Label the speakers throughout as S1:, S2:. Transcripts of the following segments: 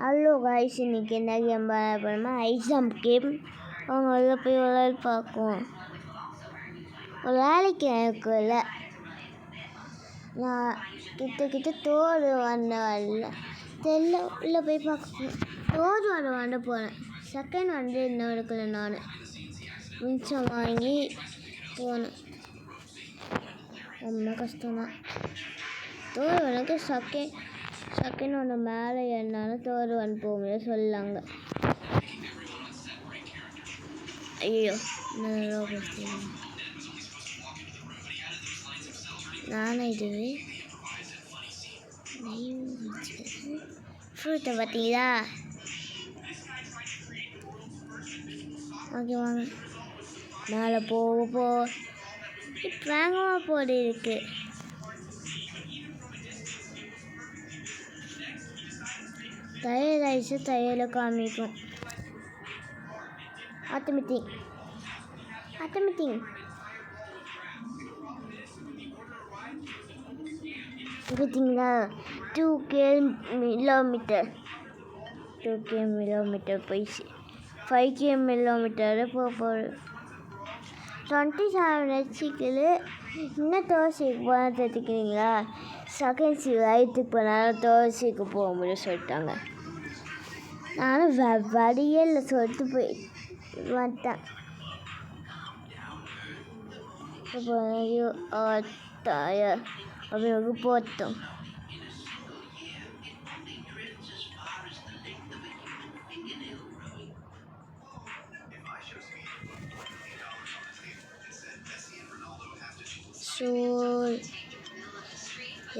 S1: Hello guys, இன்னைக்கு என்ன game பண்ணோமா? Exam game. அவங்க வெளில போய் விளையாடி பார்க்குவோம். ஒரு வேலைக்கு எனக்குள்ள நான் கிட்ட தோடு வரல தெரியல. உள்ளே போய் பார்க்கணும். தோடு வாண்ட போனேன். செகண்ட் இன்னும் எடுக்கல. நான் மிச்சம் வாங்கி போனேன். ரொம்ப கஷ்டம்தான். தோடு எனக்கு செகண்ட் ஒன்று மேலே ஏறினாலும் தோடு போக முடியாது சொல்லாங்க. ஐயோ, நானே இதுவே ஃப்ரூட்டை பார்த்தீங்களா? ஓகே வாங்க மேலே போ வேகமாக போடி இருக்கு. டயர் ஆயிடுச்சு. டயரில் காமிக்கும் ஆட்டோமேட்டிக் பார்த்தீங்களா? 2K கிலோமீட்டர் போயிடுச்சு. 5K போகுது. 27 ஹெச்சிக்கில் இன்னும் தோசைக்கு போனால் தெரிஞ்சுக்கிறீங்களா? செகண்ட்ஸ் வயிற்றுக்கு போனாலும் தோசைக்கு போக முடியும் சொல்லிட்டாங்க. நானும் வடியில் சொல்லிட்டு போய் வந்துட்டேன். அப்படி போட்டோம். ஸோ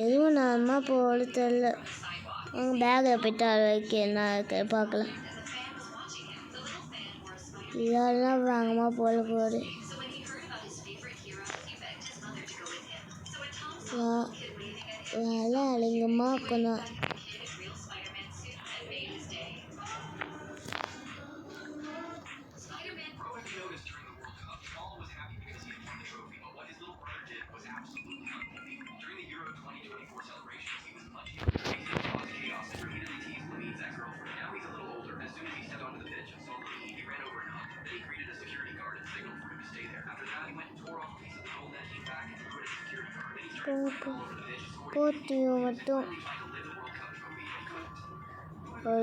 S1: எதுவும் நாம போல தெரில. அவங்க பேக்கில் போய்ட்டு அளவுக்கு என்ன இருக்குது பார்க்கலாம். இதெல்லாம் வாங்கம்மா போல போகுது. வேலை அழிங்கமாக இருக்கணும். போட்டியும் மட்டும்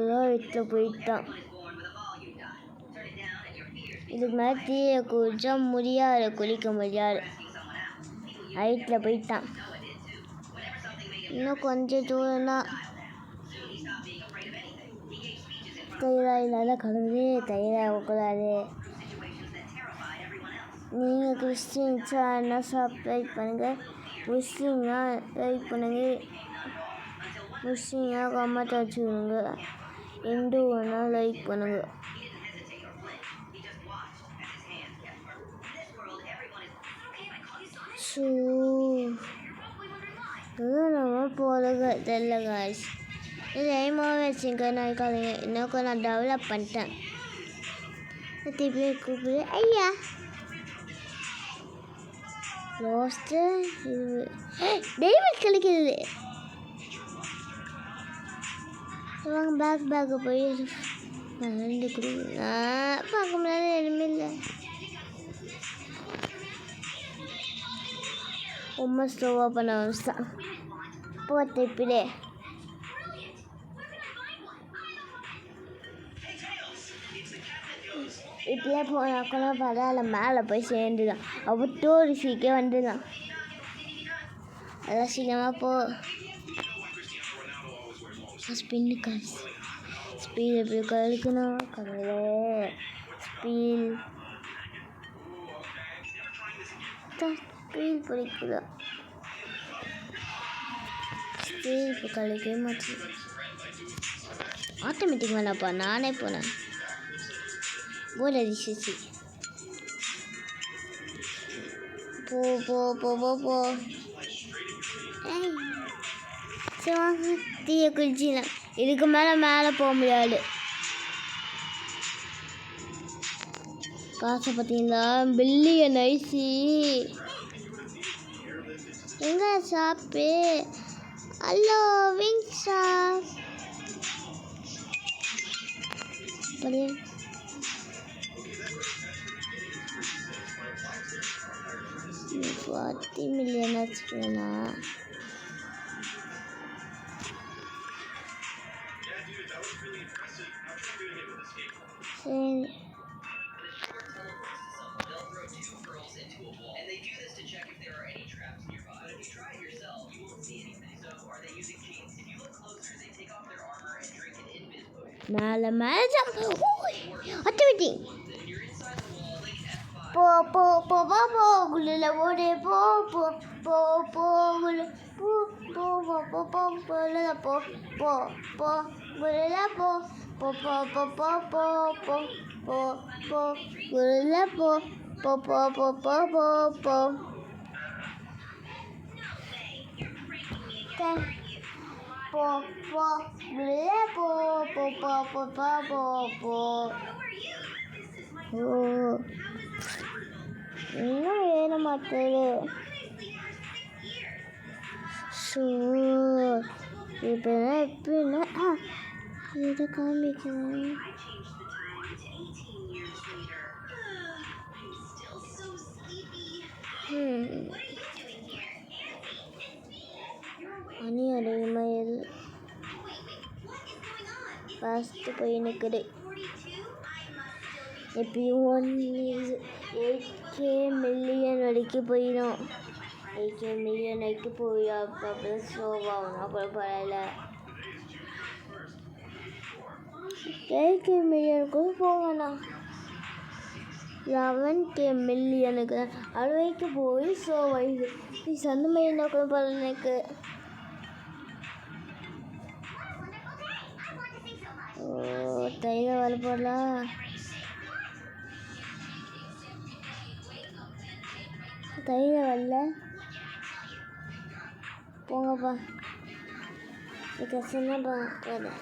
S1: வீட்டில் போயிட்டான். இதுக்கு மேலே தீயை குடிச்சா முடியாது, குளிக்க முடியாது. ஹைட்டில் போயிட்டான். இன்னும் கொஞ்சம் தூரம் தான். தயிராக இல்லாத கடவுளே, தயிராகக்கூடாது. நீங்கள் கிறிஸ்டின்ஸா என்ன சப்ஸ்கிரைப் பண்ணுங்கள். முஸ்லீம்னா லைக் பண்ணுங்கள். முஸ்லீம்னா கமெண்ட் வச்சுக்கோங்க. இந்துன்னா லைக் பண்ணுங்கள். ஸோ நம்ம போகிறது தெரியல காய்ஸ். இது டைமாக வச்சுங்க. நான் காலைங்க இன்னும் நான் டெவலப் பண்ணிட்டேன். திருப்பி கூப்பிடு. ஐயா லாஸ்ட்டு டேவிட் கிடைக்கிறது. வாங்க பேக்கு போய் ரெண்டு கொடுங்க. பார்க்க முடியாது, எதுவுமே இல்லை. ரொம்ப ஸ்லோவாக பண்ண ஆரம்பிச்சான். போட்டு இப்படியே இப்படியே போனாக்கூட பரவாயில்ல. மேலே போய் சேர்ந்துதான். அவட்டோ ஒரு சீக்கிரம் வந்துதான். அதெல்லாம் சீக்கிரமாக போ. ஸ்பின்னு காசு ஸ்பீட் எப்படி கழிக்கணும் கடவுளே. ஸ்பீட் பிடிக்குதா? ஸ்பீட் இப்போ கழிக்கவே மாட்டேன். ஆட்டோமேட்டிக் வேணாப்பா, நானே போனேன். போல அடிச்சிச்சு. போ சரி வாங்க தீயை குளிச்சிடலாம். இதுக்கு மேலே போக முடியாது. காசை பார்த்தீங்களா? பில்லியன் ஐசி எங்கே ஷாப்பு? Hello wing shop. பழைய 40 மில்லியன் ஆச்சுனா சரி. மேலே மேலே ஜம்ப் ஆக்டிவிட்டி போ போ போ போ போ குளில ஓடே போ போ போ போ குளு போ போ போ போ போ குளில போ போ போ குளில போ போ போ போ போ போ போ போ போ குளில போ போ போ போ போ போ போ போ போ குளில போ போ போ போ போ போ போ ஓ இன்னும் ஏற மாட்டேது. ஸோ இப்போ எப்படின்னா இதை காமிக்கணும். மணி அதிகமாக ஃபாஸ்ட்டு போய் நிற்குது. எப்பயும் 8K மில்லியன் வரைக்கும் போயிடும். 8K மில்லியன் வரைக்கும் போயிடும். அப்போ ஸ்லோவாகணும். அப்புறம் பரவாயில்ல. 8K மில்லியனுக்கும் போகலாம். 11K மில்லியனுக்கு அது வரைக்கும் போய் ஸ்லோவாகிது. ப்ளீஸ் அந்த மாதிரி இருந்தால் கூட பரவாயில்ல எனக்கு. தைல வர போடலாம். தைல வரல போங்கப்பா. கஷ்டம்தான்ப்பா போதும்.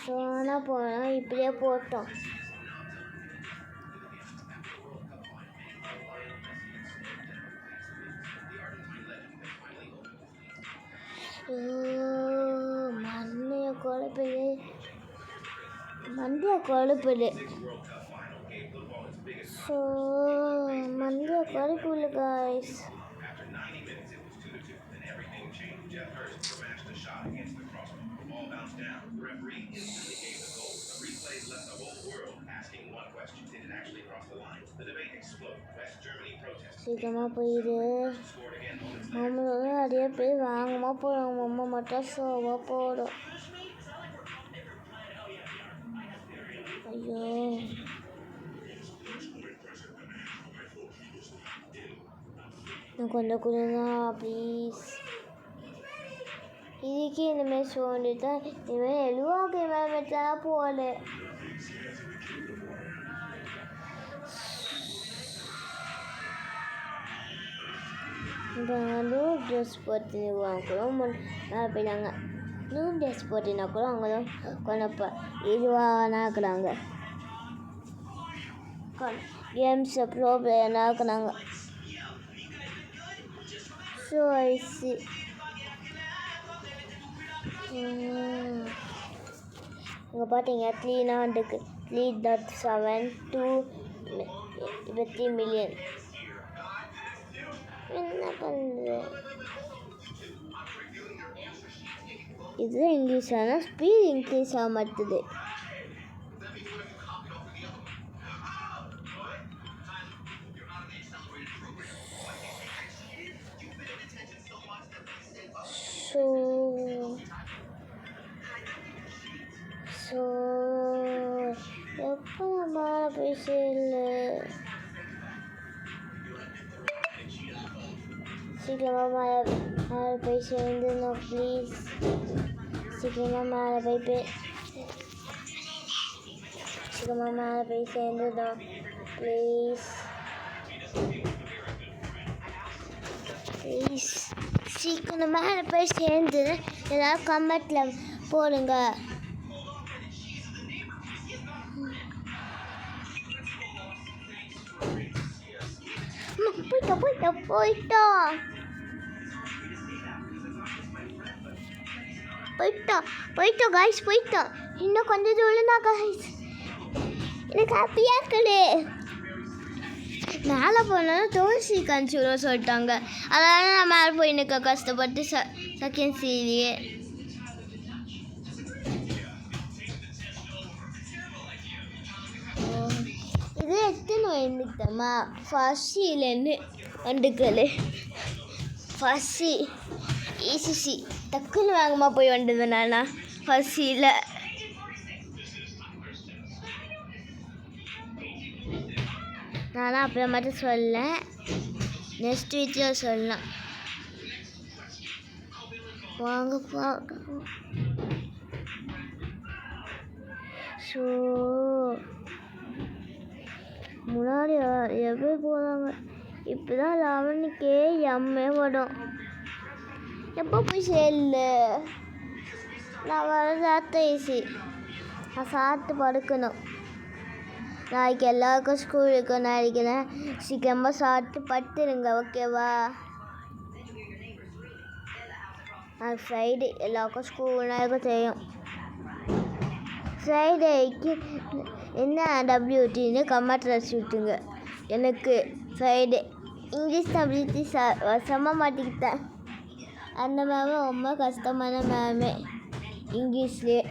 S1: சொன்னால் போனால் இப்படியே போட்டோம். மண்டிய கொழுப்புது. ஸோ மண்டிய கொழுப்புல காய்ஸ். சீக்கிரமாக போயிடு. நம்மளோட நிறைய பேர் வாங்கமாக போகிறாங்க. அம்மா மட்டும் சோவாக போடும். ஐயோ கொஞ்சம் கொடுங்க ப்ளீஸ். இதுக்கு இனிமேல் சொல்லிட்டு இனிமேல் எழுவாக்கு மேலே வச்சா போகல. நியூ ட்ரெஸ் போட்டுருவாங்க கூட மேலே போயிட்டாங்க. நியூ ட்ரெஸ் போட்டினா கூட அவங்களும் கொஞ்சம் இதுவாக இருக்கிறாங்க. கேம்ஸை ப்ரோ பிளேயராக இருக்கிறாங்க. ஸோ ஐசி இங்கே பார்த்தீங்க 3.72 20 மில்லியன். என்ன பண்ணுறது? இது இன்க்ரீஸ் ஆனால் ஸ்பீட் இன்க்ரீஸ் ஆக மாட்டுது. ஸோ எப்போ நம்ம போய் சேரல? சீக்கிரமாக மேலே போய் சேர்ந்துடணும் ப்ளீஸ். சீக்கிரமாக மேலே போய் சீக்கிரமாக மேலே போய் சேர்ந்துடணும் ப்ளீஸ். அந்த மேலே போய் சேர்ந்து ஏதாவது கமெண்ட்டில் போடுங்க. போயிட்டோம் காய்ஸ், போயிட்டோம். இன்னும் கொஞ்சம் தூரம் தான் காய்ஸ். எனக்கு ஹாப்பியாக இருக்குது. மேலே போனாலும் தோசி கணிச்சுடும் சொல்லிட்டாங்க. அதனால நான் மேலே போய் நிற்க கஷ்டப்பட்டு செகண்ட் சீரியே. இது எத்தனை வந்துட்டோமா ஃபஸ்ட்டிலேருந்து வந்துக்கல் ஃபஸ்ஸி ஈசிசி டக்குன்னு வேகமாக போய் வந்தது. நானா ஃபஸ்ஸியில் நானும் அப்புறமாட்டு சொல்ல, நெக்ஸ்ட் வீக்கில் சொல்லலாம். வாங்க பார்க்கலாம். ஸோ முன்னாடி எப்படி போகிறாங்க. இப்போ தான் 11 எம்ஏ வரும். எப்போ போய் சேரல. நான் வர சாப்பிட்ட ஈஸி. நான் சாப்பிட்டு படுக்கணும். நாளைக்கு எல்லாருக்கும் ஸ்கூல் இருக்கும் நினைக்கிறேன். சீக்கிரமாக சாப்பிட்டு படுத்துருங்க, ஓகேவா? நாளைக்கு ஃப்ரைடே எல்லாருக்கும் ஸ்கூல்னா இருக்கும் தெரியும். ஃப்ரைடேக்கு என்ன டபிள்யூடின்னு கமெண்ட்ல வச்சுட்டுங்க. எனக்கு ஃப்ரைடே இங்கிலீஷ் டபிள்யூடி வசமாக மாட்டிக்கிட்டேன். அந்த மேமே ரொம்ப கஷ்டமான மேமே இங்கிலீஷ்லேயே.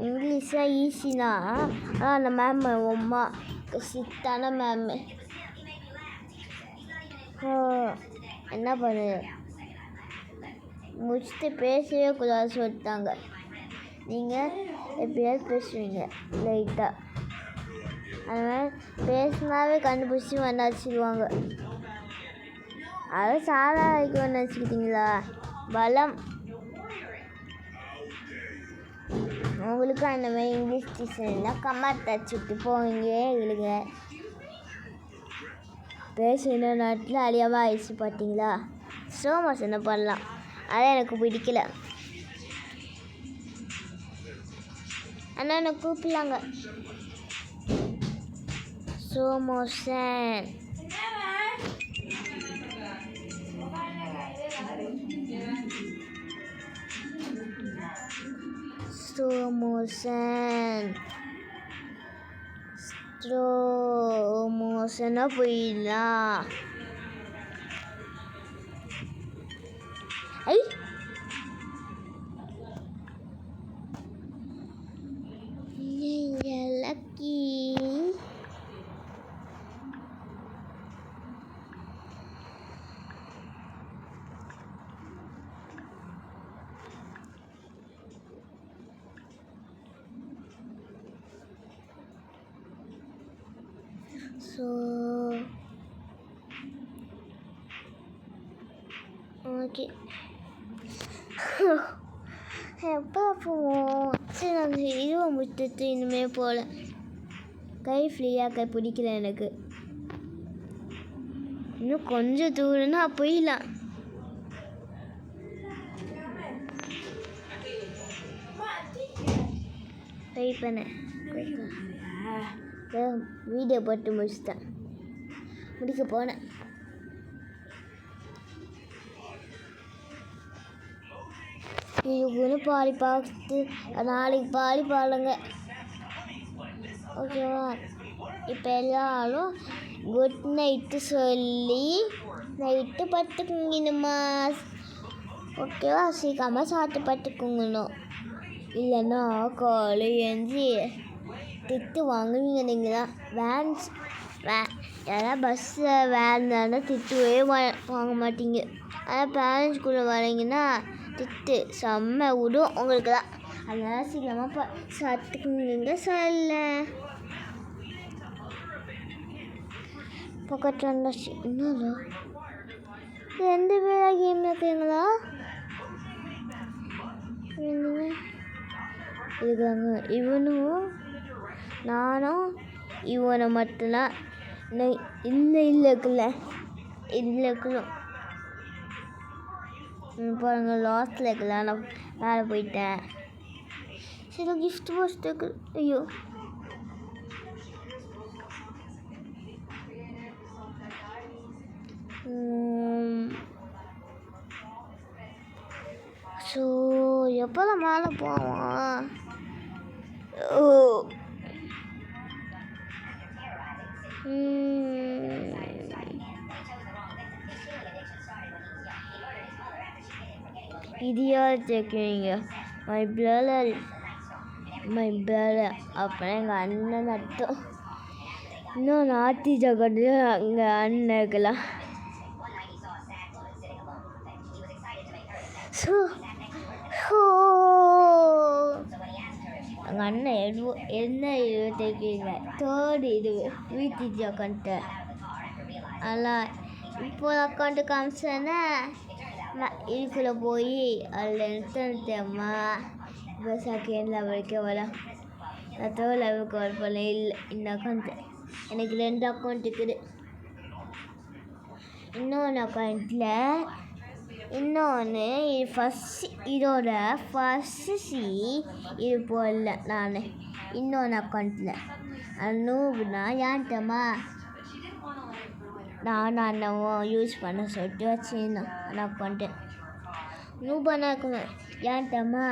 S1: இங்கிலீஷாக ஈஸினா ஆனால் அந்த மேம் ரொம்ப ஸ்ட்ரிக்டான மேமு. என்ன பண்ணு முடிச்சுட்டு பேசவே கூடாது சொல்லிட்டாங்க. நீங்கள் எப்படியாவது பேசுவீங்க லைட்டாக. அதனால் பேசினாவே கண்டுபிடிச்சி வந்தாச்சிடுவாங்க. அதை சாதா வைக்க நினச்சிக்கிட்டீங்களா? பலம் உங்களுக்கு. அந்த மாதிரி இங்கிலீஷ் டீச்சர்னால் கமெண்ட் வச்சுட்டு போவீங்க. இழுங்க பேசுகிற நேரத்தில் அழியாமல் ஆயிடுச்சு பார்த்தீங்களா? ஸ்லோமோஷன் என்ன பண்ணலாம், அதான் எனக்கு பிடிக்கல. ஆனால் என்னை கூப்பிடலாங்க ஸ்லோமோஷன். ஸ்லோமோஷனாக போயிடலாம். ஐ லக்கி. ஸோ ஓகே, எப்போ போவோம்? சரி, நாங்கள் இதுவை முடித்துட்டு இனிமேல் போகல. கை ஃப்ரீயாக கை பிடிக்கல எனக்கு. இன்னும் கொஞ்சம் தூரம்னா போயிடலாம். ட்ரை பண்ணேன். வீடியோ போட்டு முடிச்சுட்டேன். முடிக்க போனேன். இதுக்குன்னு பாடி பார்த்து நாளைக்கு பாடி பாடுங்க, ஓகேவா? இப்போ எல்லாரும் குட் நைட்டு சொல்லி நைட்டு படுத்துக்குங்கணுமா, ஓகேவா? சீக்கிரமாக சாப்பிட்டு படுத்துக்குங்கணும். இல்லைன்னா காலை எழுந்தி திட்டு வாங்குவீங்க. நீங்கள் தான் யாராவது பஸ்ஸில் வேன் திட்டுவே வாங்க மாட்டீங்க. ஆனால் பேரண்ட்ஸ்குள்ளே வரீங்கன்னா திட்டு செம்ம விடும் உங்களுக்கு தான். அதனால் சீக்கிரமாக சாப்பிட்டுக்குங்க. சொல்ல பக்கத்தில் வந்தாச்சு. இன்னொரு 2 பேராக கேம் இருக்குங்களா? இருக்காங்க. இவனும் நானும் இவனை மட்டும்தான். இல்லை இருக்குல்ல, இதில் இருக்கணும். பாருங்க லாஸ்ட்டில் இருக்கலாம். நான் மேலே போயிட்டேன். சரி கிஃப்ட் பாக்ஸ் இருக்கு. ஐயோ ஸோ எப்போதான் மேலே போவான்? ஓ இடியால் சேர்க்குவீங்க மை பிரதர் அப்புறம் எங்கள் அண்ணன் அர்த்தம். இன்னும் நாட்டி ஜகட்டு அங்கே அண்ணன் இருக்கலாம். ஸோ எங்கள் அண்ணன் என்ன இது தைக்கிறீங்க? தேர்டு இது வீட்டு அக்கௌண்ட்டு. அதெல்லாம் இப்போ அக்கௌண்ட்டு காமிச்சேன்னா இதுக்குள்ளே போய் அதில் நிறுத்தம்மா. இப்போ செகண்ட் லெவலுக்கு வரலாம். நான் தேர்ட் லெவலுக்கு வர போல. இல்லை இந்த அக்கௌண்ட்டு எனக்கு 2 அக்கௌண்ட் இருக்குது. இன்னொன்று அக்கௌண்ட்டில் இன்னொன்று இதோட ஃபஸ்ட்டு இது போடல நான் இன்னொன்று அக்கௌண்ட்டில். அது நூறுனா ஏன்ட்டம்மா நான் அண்ணவும் யூஸ் பண்ண சொல்லிட்டு வச்சுருந்தோம். அந்த அக்கௌண்ட்டு நூபானா இருக்கணும். ஏன்ட்டம்மா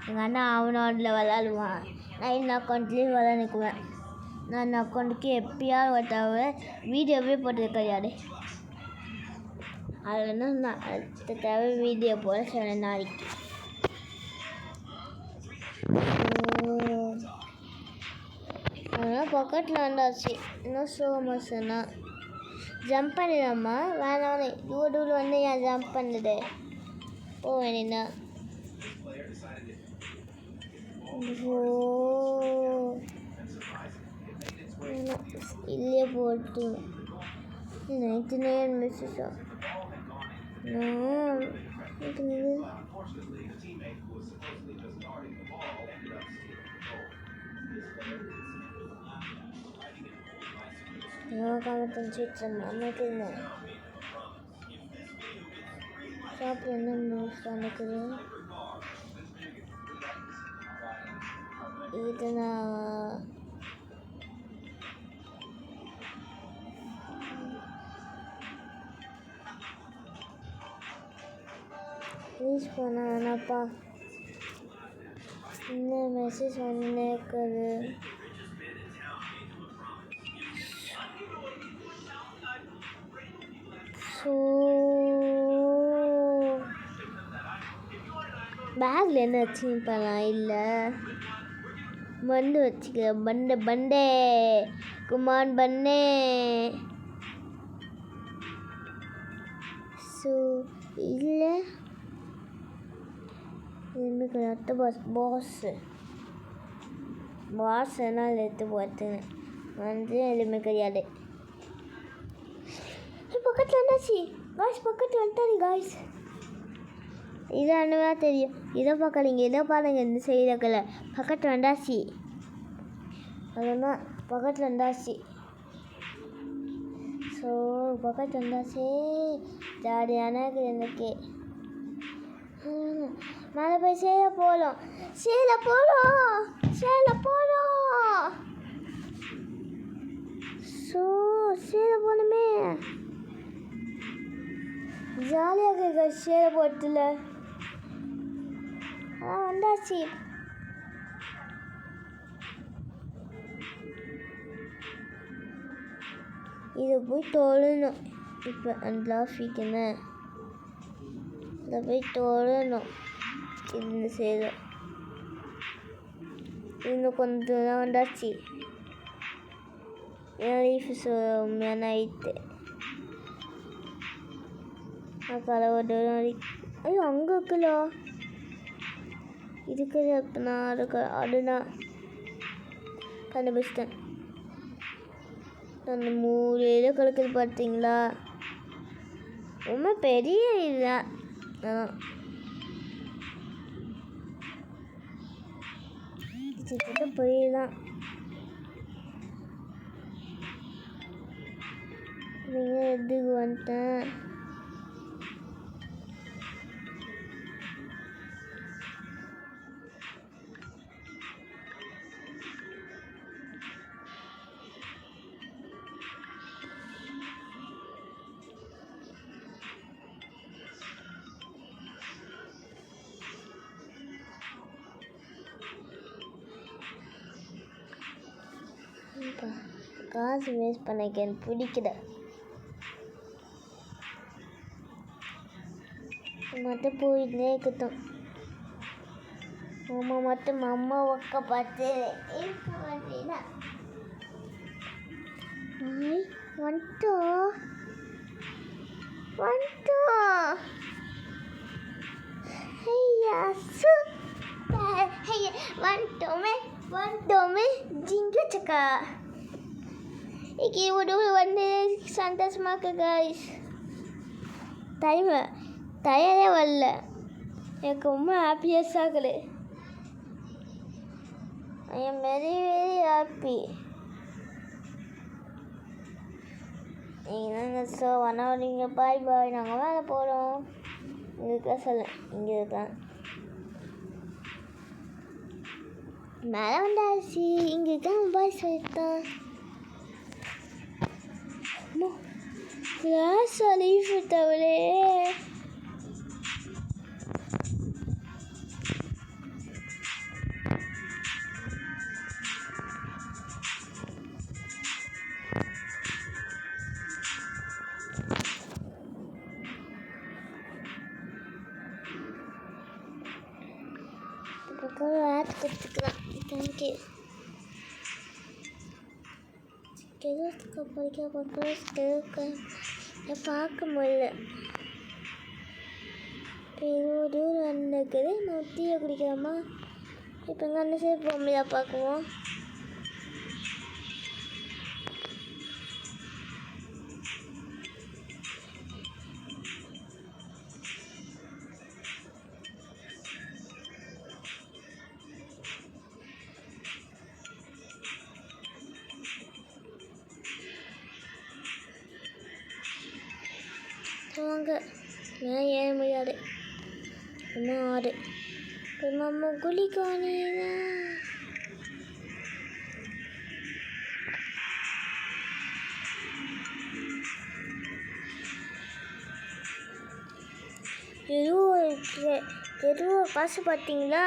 S1: எங்கள் அண்ணா அவனோட விளாடுவான். நான் இந்த அக்கௌண்ட்லேயும் விளாண்டுக்குவேன். நான் அந்த அக்கௌண்ட்டுக்கு எப்பயாவது ஒரு தவிர வீடியோவே போட்டது கிடையாது. அதில் நான் அடுத்த தவிர வீடியோ போட சொன்னேன் நாளைக்கு. அதனால் பக்கத்தில் வந்தாச்சு. இன்னும் சோமஸ்னா ஜம்ப் பண்ணிடலாமா? வேணாம் டூடு வந்து ஏன் ஜம்ப் பண்ணுது? ஓ வேணா இல்லையே போட்டு 99 மிஸ்ஸா ஷாப்பில் என்ன மிஸ் நடக்குது? இது நான் யூஸ் பண்ண வேணாப்பா. இன்னும் மெசேஜ் வந்துன்னே இருக்குது. ஸோ பேக்கில் என்ன வச்சுன்னு பண்ணலாம்? இல்லை பண்டு வச்சுக்க. பண்டே குமான் பண்ணே. ஸோ இல்லை எனக்கு அடுத்த பாஸ் என்னால் எடுத்து பார்த்துங்க வந்து எதுவுமே கிடையாது. பக்கத்தில் வந்தாச்சு காய்ஸ். பக்கத்தில் வந்துட்டாரு காய்ஸ். இது அண்ணா தெரியும். இதை பார்க்கலீங்க, இதை பாருங்க. இந்த செய்திக்கல பக்கத்தில் வந்தாச்சு. அதுதான் பக்கத்தில் வந்தாச்சு. ஸோ பக்கத்தில் வந்தாச்சு. ஜாலியான எனக்கு மேலே போய் சேல போகலாம். ஸோ சேல போகணுமே. ஜாலியாக இருக்க சேல போட்டுல வந்தாச்சு. இதை போய் தொழணும். இப்போ அந்த லாஃபிக்குன்னு இதை போய் தொழணும். இந்த சேலை இன்னும் கொஞ்சம் தான் வந்தாச்சு. லீஃப் உண்மையான ஆயிட்டு கலவோட. ஐயோ அங்கே இருக்குல்ல இருக்குது. அப்போ நான் அதுதான் கண்டுபிடிச்சிட்டேன். அந்த மூலையில் கிடக்குது பார்த்தீங்களா? ரொம்ப பெரிய இதுதான். அதான் கிட்ட போயிடலாம். நீங்கள் எதுக்கு வந்துட்டேன். காசு வேஸ்ட் பண்ணிக்க எனக்கு பிடிக்கல. மட்டும் போயிட்டே இருக்கட்டும். அம்மா மட்டும் அம்மா ஒக்க பார்த்து இருக்க மாட்டேனா. வந்துட்டோம் ஐயா சூப்பர். ஐயா வந்துட்டோமே ஜிங்கு சக்கா. ஒரு வந்து சந்தோஷமாக இருக்கு கைஸ். டயரே வரல. எனக்கு ரொம்ப ஹாப்பியஸ்ட் ஆகுது. I am very very happy. நீங்கள் ஸோ வனவரிங்க பாய் பாய். நாங்கள் மேலே போகிறோம். இங்கே இருக்க சொல்ல இங்கே இருக்கலாம். மேலே வந்தாச்சு. இங்கே இருக்க பாய் சொல்லிட்டேன். கிளாஸ் லீவ் தவளே. ஆட் கொடுத்துக்கலாம். தேங்க்யூ. பார்க்க முடியல. தூரம் வந்துக்குது. நான் டீயை குடிக்கிறோமா. இப்போ எங்கே அண்ணன் சரி பொம்மையாக பார்க்குவோம். வாங்க. ஏன் ஏற முடியாது. அம்மா ஆடு அம்மா குளிக்கானீங்க. எதுவும் காசு பார்த்தீங்களா?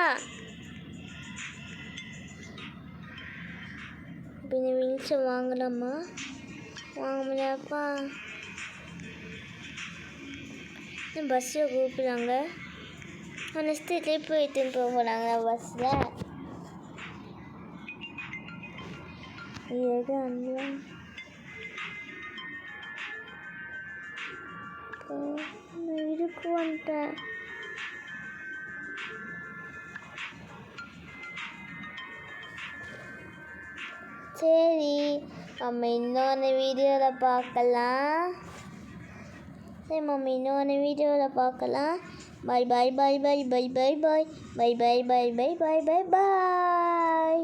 S1: பின்ன மினிச்சம் வாங்கலாமா? வாங்க முடியாப்பா. பஸ்ஸில் கூப்பிட்றாங்க. நெக்ஸ்ட்டு போயிட்டு போகிறாங்க பஸ்ஸில். இது அண்ணா இதுக்கு வந்துட்டேன். சரி நம்ம இன்னொன்று வீடியோவில் பார்க்கலாம். சரி மம்மி இன்னொன்று வீடியோவில் பார்க்கலாம். பாய் பாய் பாய் பாய் பாய் பாய் பாய் பாய் பாய் பாய் பாய் பாய் பாய் பாய்.